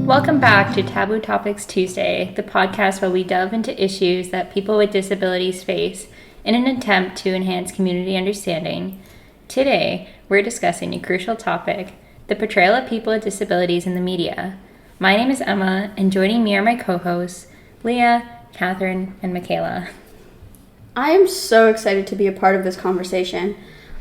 Welcome back to Taboo Topics Tuesday, the podcast where we delve into issues that people with disabilities face in an attempt to enhance community understanding. Today, we're discussing a crucial topic, the portrayal of people with disabilities in the media. My name is Emma, and joining me are my co-hosts, Leah, Catherine, and Michaela. I am so excited to be a part of this conversation.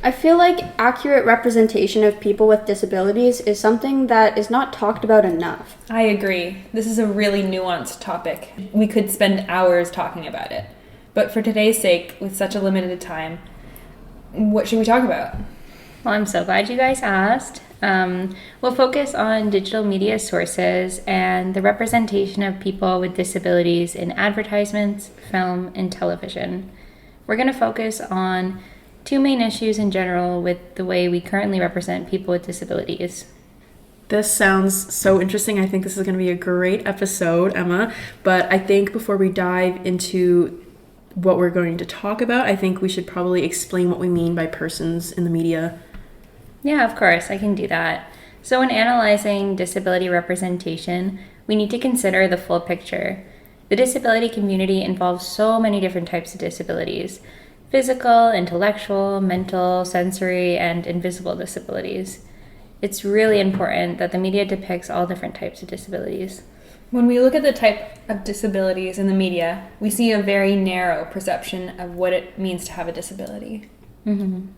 I feel like accurate representation of people with disabilities is something that is not talked about enough. I agree. This is a really nuanced topic. We could spend hours talking about it. But for today's sake, with such a limited time, what should we talk about? Well, I'm so glad you guys asked. We'll focus on digital media sources and the representation of people with disabilities in advertisements, film, and television. We're going to focus on two main issues in general with the way we currently represent people with disabilities. This sounds so interesting. I think this is going to be a great episode, Emma. But I think before we dive into what we're going to talk about, I think we should probably explain what we mean by persons in the media. Yeah, of course, I can do that. So when analyzing disability representation, we need to consider the full picture. The disability community involves so many different types of disabilities: physical, intellectual, mental, sensory, and invisible disabilities. It's really important that the media depicts all different types of disabilities. When we look at the type of disabilities in the media, we see a very narrow perception of what it means to have a disability. Mm-hmm.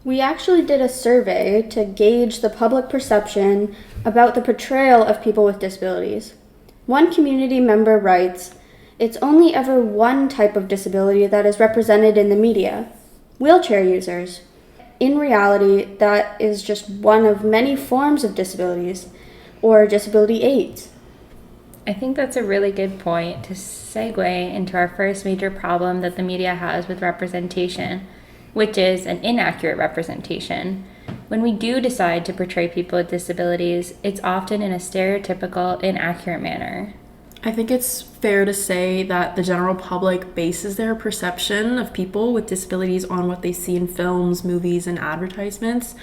We actually did a survey to gauge the public perception about the portrayal of people with disabilities. One community member writes, "It's only ever one type of disability that is represented in the media: wheelchair users. In reality, that is just one of many forms of disabilities, or disability aids." I think that's a really good point to segue into our first major problem that the media has with representation, which is an inaccurate representation. When we do decide to portray people with disabilities, it's often in a stereotypical, inaccurate manner. I think it's fair to say that the general public bases their perception of people with disabilities on what they see in films, movies, and advertisements.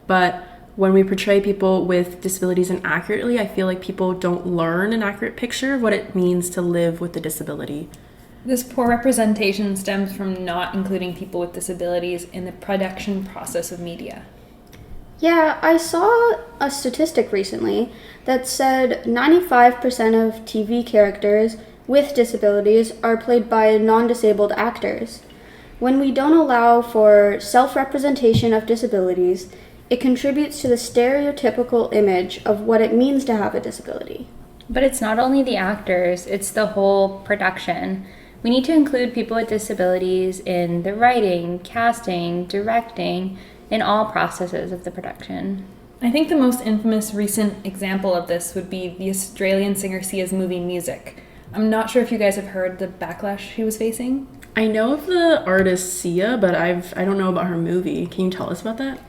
But when we portray people with disabilities inaccurately, I feel like people don't learn an accurate picture of what it means to live with a disability. This poor representation stems from not including people with disabilities in the production process of media. Yeah, I saw a statistic recently that said 95% of TV characters with disabilities are played by non-disabled actors. When we don't allow for self-representation of disabilities, it contributes to the stereotypical image of what it means to have a disability. But it's not only the actors, it's the whole production. We need to include people with disabilities in the writing, casting, directing, in all processes of the production. I think the most infamous recent example of this would be the Australian singer Sia's movie Music. I'm not sure if you guys have heard the backlash she was facing. I know of the artist Sia, but I don't know about her movie. Can you tell us about that?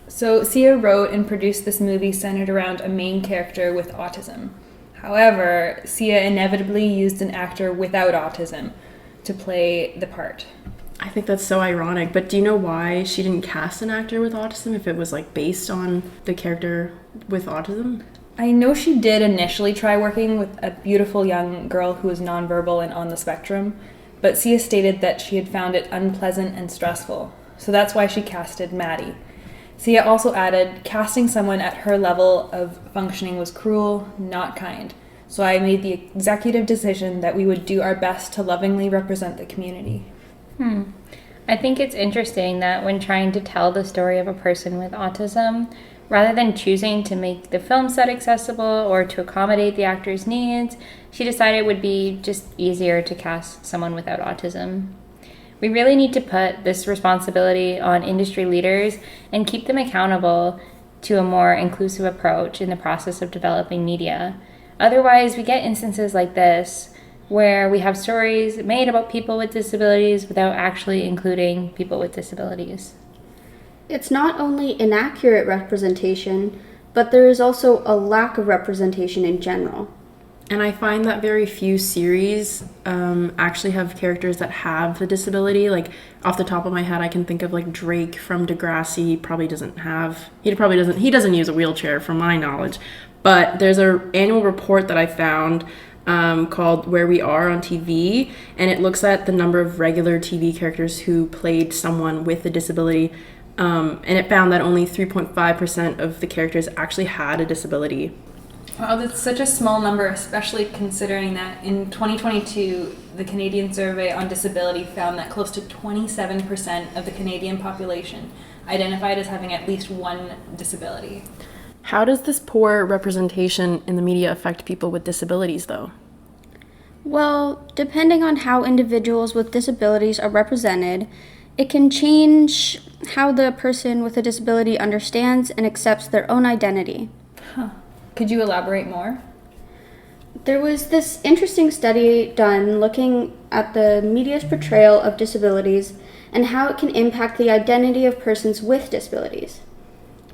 So Sia wrote and produced this movie centered around a main character with autism. However, Sia inevitably used an actor without autism to play the part. I think that's so ironic, but do you know why she didn't cast an actor with autism if it was based on the character with autism? I know she did initially try working with a beautiful young girl who was nonverbal and on the spectrum, but Sia stated that she had found it unpleasant and stressful, so that's why she casted Maddie. Sia also added, "Casting someone at her level of functioning was cruel, not kind, so I made the executive decision that we would do our best to lovingly represent the community." I think it's interesting that when trying to tell the story of a person with autism, rather than choosing to make the film set accessible or to accommodate the actor's needs, she decided it would be just easier to cast someone without autism. We really need to put this responsibility on industry leaders and keep them accountable to a more inclusive approach in the process of developing media. Otherwise, we get instances like this, where we have stories made about people with disabilities without actually including people with disabilities. It's not only inaccurate representation, but there is also a lack of representation in general. And I find that very few series actually have characters that have a disability. Like, off the top of my head, I can think of like Drake from Degrassi. He doesn't use a wheelchair from my knowledge. But there's an annual report that I found called Where We Are on TV, and it looks at the number of regular TV characters who played someone with a disability, and it found that only 3.5% of the characters actually had a disability. Wow, that's such a small number, especially considering that in 2022, the Canadian Survey on Disability found that close to 27% of the Canadian population identified as having at least one disability. How does this poor representation in the media affect people with disabilities, though? Well, depending on how individuals with disabilities are represented, it can change how the person with a disability understands and accepts their own identity. Huh. Could you elaborate more? There was this interesting study done looking at the media's portrayal of disabilities and how it can impact the identity of persons with disabilities.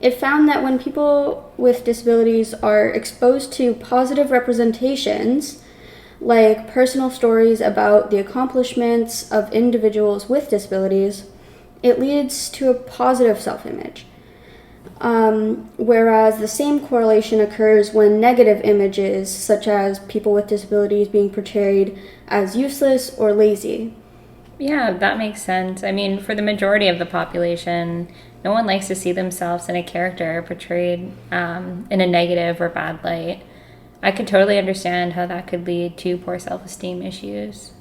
It found that when people with disabilities are exposed to positive representations, like personal stories about the accomplishments of individuals with disabilities, it leads to a positive self-image. Whereas the same correlation occurs when negative images, such as people with disabilities being portrayed as useless or lazy. Yeah, that makes sense. I mean, for the majority of the population, no one likes to see themselves in a character portrayed in a negative or bad light. I could totally understand how that could lead to poor self-esteem issues.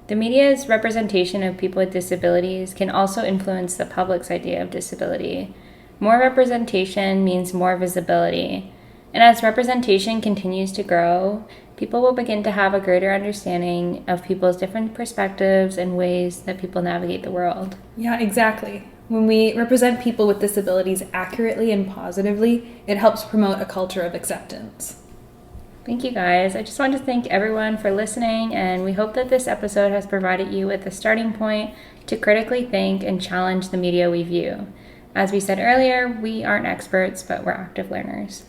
The media's representation of people with disabilities can also influence the public's idea of disability. More representation means more visibility. And as representation continues to grow, people will begin to have a greater understanding of people's different perspectives and ways that people navigate the world. Yeah, exactly. When we represent people with disabilities accurately and positively, it helps promote a culture of acceptance. Thank you guys. I just want to thank everyone for listening, and we hope that this episode has provided you with a starting point to critically think and challenge the media we view. As we said earlier, we aren't experts, but we're active learners.